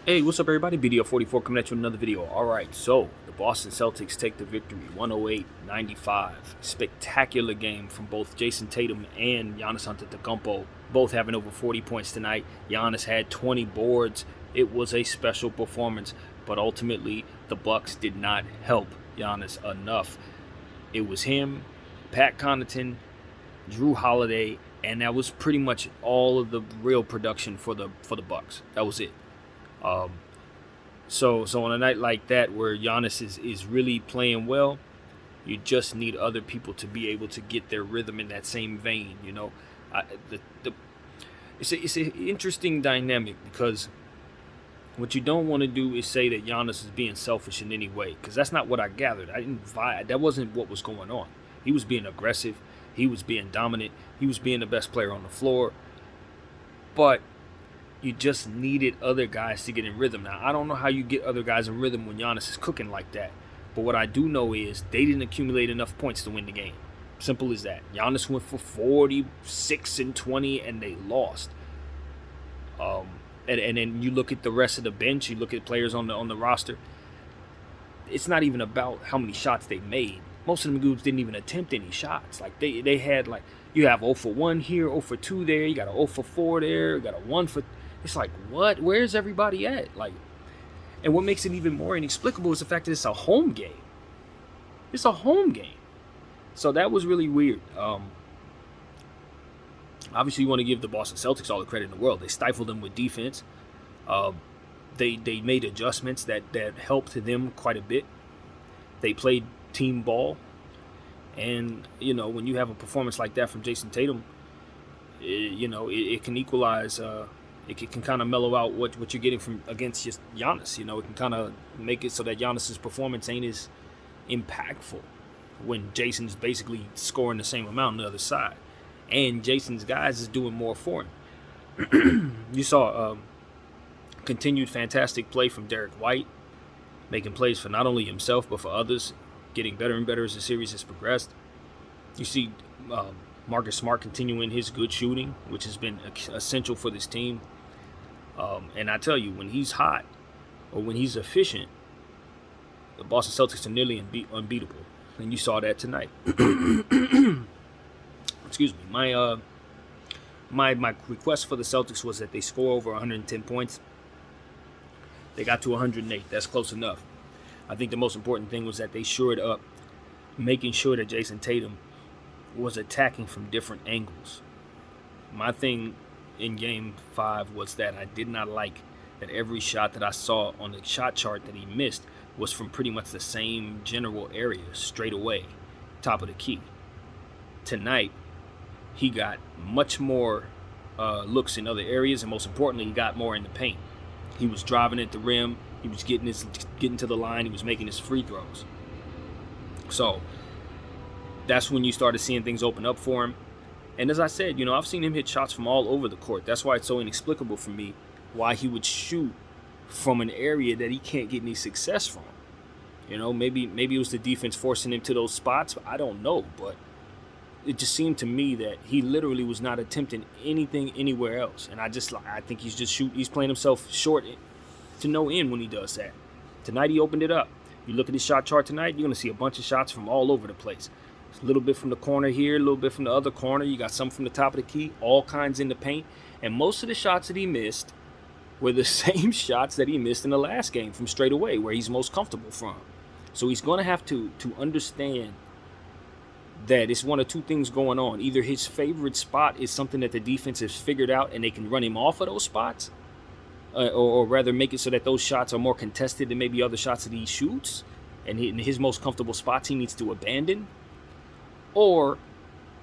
Hey, what's up, everybody? BDO44 coming at you with another video. All right, so the Boston Celtics take the victory 108-95. Spectacular game from both Jason Tatum and Giannis Antetokounmpo, both having over 40 points tonight. Giannis had 20 boards. It was a special performance, but ultimately the Bucks did not help Giannis enough. It was him, Pat Connaughton, Drew Holiday, and that was pretty much all of the real production for the Bucks. That was it. Um, so on a night like that where Giannis is really playing well, you just need other people to be able to get their rhythm in that same vein. I, the it's an interesting dynamic because what you don't want to do is say that Giannis is being selfish in any way, because that's not what I gathered. I didn't vibe. That wasn't what was going on. He was being aggressive. He was being dominant. He was being the best player on the floor. But you just needed other guys to get in rhythm. Now, I don't know how you get other guys in rhythm when Giannis is cooking like that. But what I do know is they didn't accumulate enough points to win the game. Simple as that. Giannis went for 46 and 20, and they lost. And then you look at the rest of the bench. You look at players on the roster. It's not even about how many shots they made. Most of them dudes didn't even attempt any shots. Like they had, like, you have 0 for 1 here, 0 for 2 there. You got a 0 for 4 there. You got a 1 for. It's like, what? Where's everybody at? Like, and what makes it even more inexplicable is the fact that it's a home game. It's a home game. So that was really weird. Obviously, you want to give the Boston Celtics all the credit in the world. They stifled them with defense. Uh, they made adjustments that helped them quite a bit. They played team ball. And, when you have a performance like that from Jason Tatum, it can equalize. It can kind of mellow out what you're getting from against just Giannis. It can kind of make it so that Giannis's performance ain't as impactful when Jason's basically scoring the same amount on the other side. And Jason's guys is doing more for him. You saw continued fantastic play from Derek White, making plays for not only himself but for others, getting better and better as the series has progressed. You see Marcus Smart continuing his good shooting, which has been essential for this team. And I tell you, when he's hot or when he's efficient, the Boston Celtics are nearly unbeatable. And you saw that tonight. Excuse me. My request for the Celtics was that they score over 110 points. They got to 108. That's close enough. I think the most important thing was that they shored up, making sure that Jason Tatum was attacking from different angles. My thing in Game 5 was that I did not like that every shot that I saw on the shot chart that he missed was from pretty much the same general area, straight away, top of the key. Tonight, he got much more looks in other areas, and most importantly, he got more in the paint. He was driving at the rim. He was getting to the line. He was making his free throws. So that's when you started seeing things open up for him. And as I said, I've seen him hit shots from all over the court. That's why it's so inexplicable for me why he would shoot from an area that he can't get any success from. Maybe it was the defense forcing him to those spots. I don't know, but it just seemed to me that he literally was not attempting anything anywhere else. And I think he's playing himself short to no end when he does that. Tonight he opened it up. You look at his shot chart tonight, you're going to see a bunch of shots from all over the place. A little bit from the corner here, a little bit from the other corner. You got some from the top of the key, all kinds in the paint. And most of the shots that he missed were the same shots that he missed in the last game from straight away, where he's most comfortable from. So he's going to have to understand that it's one of two things going on. Either his favorite spot is something that the defense has figured out and they can run him off of those spots, or rather make it so that those shots are more contested than maybe other shots that he shoots, and in his most comfortable spots he needs to abandon. Or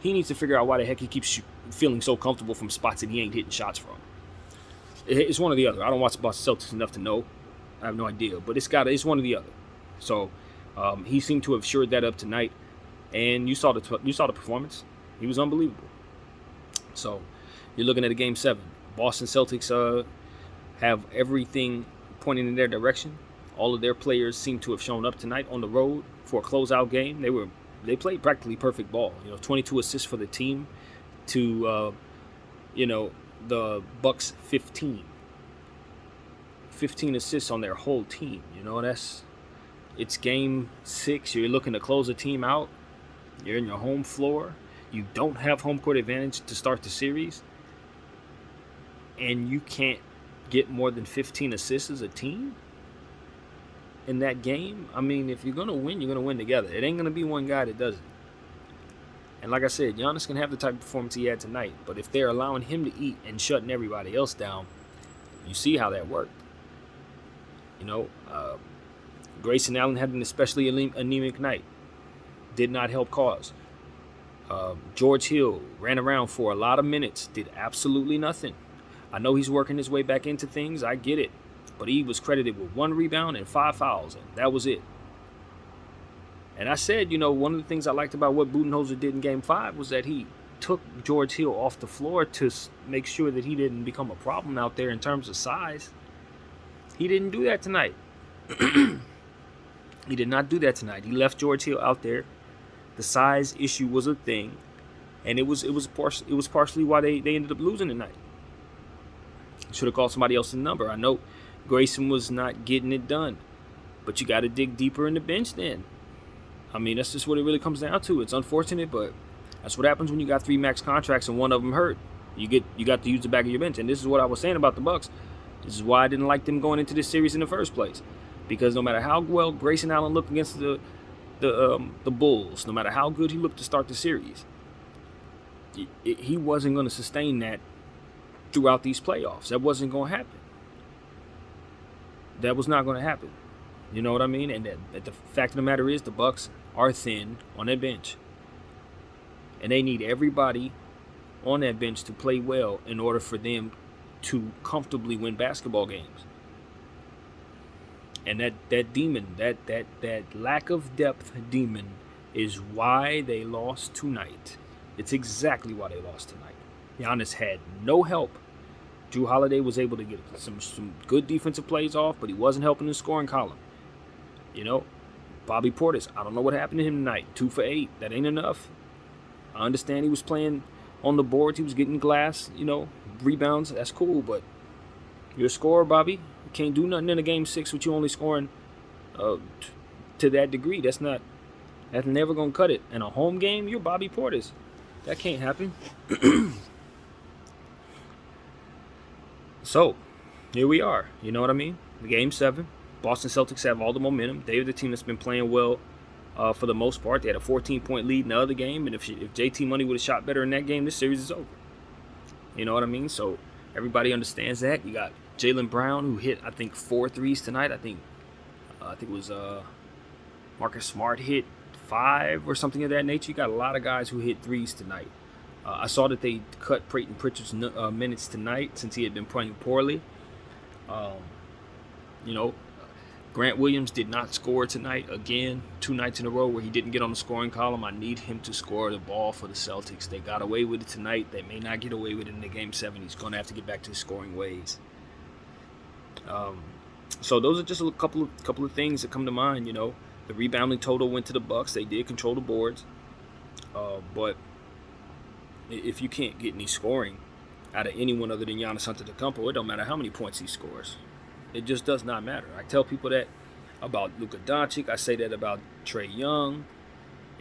he needs to figure out why the heck he keeps feeling so comfortable from spots that he ain't hitting shots from. It's one or the other. I don't watch the Boston Celtics enough to know. I have no idea. But it's one or the other. So he seemed to have shored that up tonight. And you saw the performance. He was unbelievable. So you're looking at a Game 7. Boston Celtics have everything pointing in their direction. All of their players seem to have shown up tonight on the road for a closeout game. They played practically perfect ball. 22 assists for the team to, the Bucks 15. 15 assists on their whole team. It's game 6. You're looking to close a team out. You're in your home floor. You don't have home court advantage to start the series. And you can't get more than 15 assists as a team in that game. I mean, if you're going to win, you're going to win together. It ain't going to be one guy that does it. And like I said, Giannis can have the type of performance he had tonight. But if they're allowing him to eat and shutting everybody else down, you see how that worked. Grayson Allen had an especially anemic night. Did not help cause. George Hill ran around for a lot of minutes. Did absolutely nothing. I know he's working his way back into things. I get it. But he was credited with 1 rebound and 5 fouls. And that was it. And I said, one of the things I liked about what Budenholzer did in Game 5 was that he took George Hill off the floor to make sure that he didn't become a problem out there in terms of size. He didn't do that tonight. He did not do that tonight. He left George Hill out there. The size issue was a thing, and it was partially why they ended up losing tonight. Should have called somebody else's number. I know Grayson was not getting it done, but you got to dig deeper in the bench then. I mean, that's just what it really comes down to. It's unfortunate, but that's what happens when you got 3 max contracts and one of them hurt. You got to use the back of your bench, and this is what I was saying about the Bucks. This is why I didn't like them going into this series in the first place, because no matter how well Grayson Allen looked against the Bulls, no matter how good he looked to start the series, he wasn't going to sustain that throughout these playoffs. That wasn't going to happen. That was not going to happen. You know what I mean? And the fact of the matter is, the Bucks are thin on their bench, and they need everybody on that bench to play well in order for them to comfortably win basketball games. And that demon, that lack of depth demon, is why they lost tonight. It's exactly why they lost tonight. Giannis had no help. Jrue Holiday was able to get some good defensive plays off, but he wasn't helping the scoring column. Bobby Portis, I don't know what happened to him tonight. 2 for 8. That ain't enough. I understand he was playing on the boards. He was getting glass, rebounds. That's cool, but you're a scorer, Bobby. You can't do nothing in a game 6 with you only scoring to that degree. That's never going to cut it. In a home game, you're Bobby Portis. That can't happen. So, here we are. You know what I mean? Game 7. Boston Celtics have all the momentum. They're the team that's been playing well for the most part. They had a 14-point lead in the other game, and if JT Money would have shot better in that game, this series is over. You know what I mean? So everybody understands that. You got Jaylen Brown, who hit, I think, 4 threes tonight. I think it was Marcus Smart hit 5 or something of that nature. You got a lot of guys who hit threes tonight. I saw that they cut Peyton Pritchard's minutes tonight since he had been playing poorly. Grant Williams did not score tonight. Again, 2 nights in a row where he didn't get on the scoring column. I need him to score the ball for the Celtics. They got away with it tonight. They may not get away with it in the Game 7. He's going to have to get back to his scoring ways. So those are just a couple of things that come to mind. The rebounding total went to the Bucks. They did control the boards. But if you can't get any scoring out of anyone other than Giannis Antetokounmpo, it don't matter how many points he scores. It just does not matter. I tell people that about Luka Doncic. I say that about Trae Young.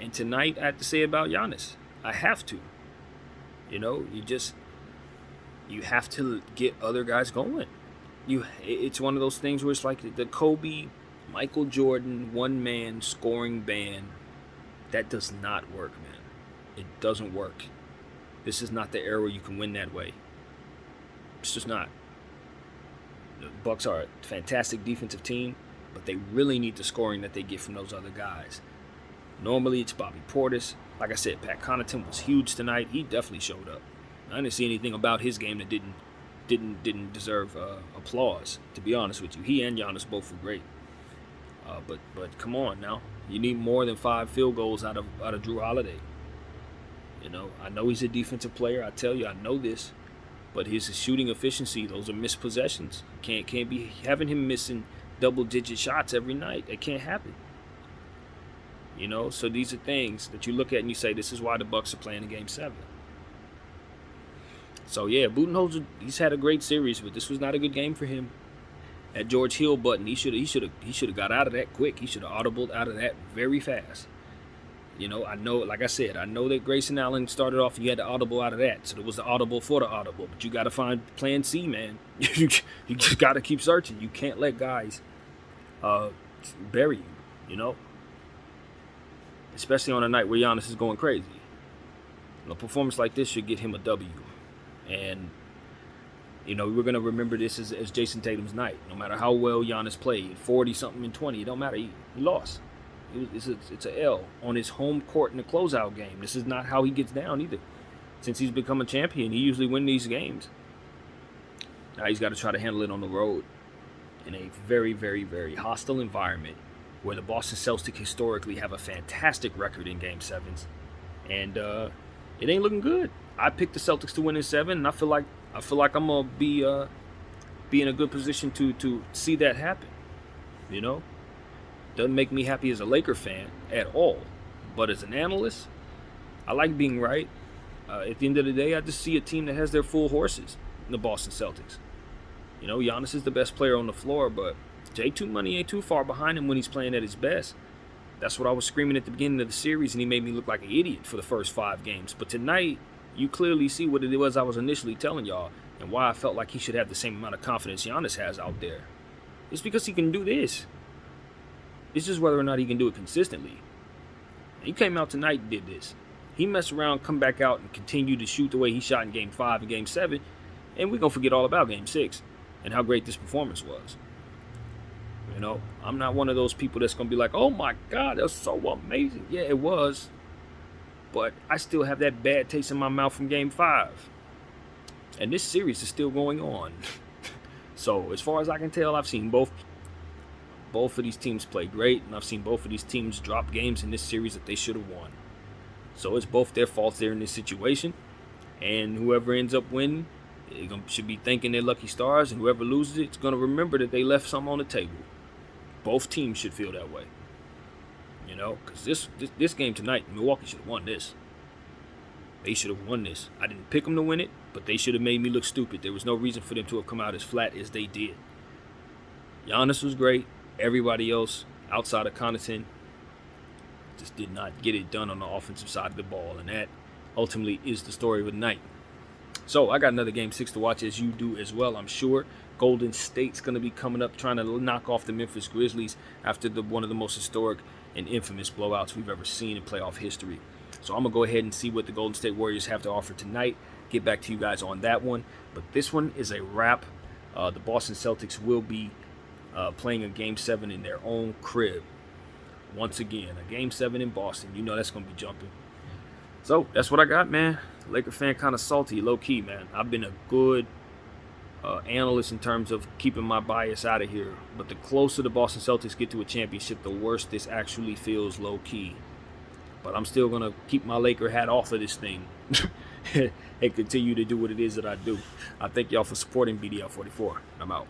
And tonight, I have to say it about Giannis. I have to. You have to get other guys going. It's one of those things where it's like the Kobe, Michael Jordan, one-man scoring band. That does not work, man. It doesn't work. This is not the era where you can win that way. It's just not. The Bucks are a fantastic defensive team, but they really need the scoring that they get from those other guys. Normally, it's Bobby Portis. Like I said, Pat Connaughton was huge tonight. He definitely showed up. I didn't see anything about his game that didn't deserve applause. To be honest with you, he and Giannis both were great. But come on now, you need more than 5 field goals out of Jrue Holiday. I know he's a defensive player. I tell you, I know this. But his shooting efficiency, those are missed possessions. Can't be having him missing double-digit shots every night. That can't happen. So these are things that you look at and you say, this is why the Bucks are playing in Game 7. So, yeah, Budenholzer, he's had a great series, but this was not a good game for him. That George Hill button, he should have got out of that quick. He should have audibled out of that very fast. You know, I know, like I said, I know that Grayson Allen started off, you had to audible out of that. So there was the audible for the audible. But you got to find plan C, man. You just got to keep searching. You can't let guys bury you, you know? Especially on a night where Giannis is going crazy. A performance like this should get him a W. And, you know, we're going to remember this as Jason Tatum's night. No matter how well Giannis played, 40-something and 20, it don't matter. He lost. It's a L on his home court in the closeout game. This is not how he gets down either. Since he's become a champion, he usually wins these games. Now he's got to try to handle it on the road in a very, very, very hostile environment where the Boston Celtics historically have a fantastic record in Game 7s. And it ain't looking good. I picked the Celtics to win in 7, and I feel like I'm going to be in a good position to see that happen, you know? Doesn't make me happy as a Laker fan at all. But as an analyst, I like being right. At the end of the day, I just see a team that has their full horses in the Boston Celtics. You know, Giannis is the best player on the floor, but J2 Money ain't too far behind him when he's playing at his best. That's what I was screaming at the beginning of the series, and he made me look like an idiot for the first 5 games. But tonight, you clearly see what it was I was initially telling y'all and why I felt like he should have the same amount of confidence Giannis has out there. It's because he can do this. It's just whether or not he can do it consistently. He came out tonight and did this. He messed around, come back out, and continue to shoot the way he shot in Game 5 and Game 7, and we're going to forget all about Game 6 and how great this performance was. You know, I'm not one of those people that's going to be like, oh my God, that's so amazing. Yeah, it was. But I still have that bad taste in my mouth from Game 5. And this series is still going on. So, as far as I can tell, I've seen both of these teams play great, and I've seen both of these teams drop games in this series that they should have won. So it's both their faults there in this situation, and whoever ends up winning should be thanking their lucky stars, and whoever loses it's going to remember that they left something on the table. Both teams should feel that way, you know, because this game tonight, Milwaukee should have won this. They should have won this. I didn't pick them to win it, but they should have made me look stupid. There was no reason for them to have come out as flat as they did. Giannis was great. Everybody else outside of Connaughton just did not get it done on the offensive side of the ball, and that ultimately is the story of the night. So I got another Game 6 to watch, as you do as well, I'm sure. Golden State's going to be coming up trying to knock off the Memphis Grizzlies after one of the most historic and infamous blowouts we've ever seen in playoff history. So I'm going to go ahead and see what the Golden State Warriors have to offer tonight. Get back to you guys on that one. But this one is a wrap. The Boston Celtics will be playing a Game 7 in their own crib. Once again, a Game 7 in Boston. You know that's going to be jumping. So, that's what I got, man. Laker fan kind of salty, low-key, man. I've been a good analyst in terms of keeping my bias out of here. But the closer the Boston Celtics get to a championship, the worse this actually feels low-key. But I'm still going to keep my Laker hat off of this thing and continue to do what it is that I do. I thank y'all for supporting BDL44. I'm out.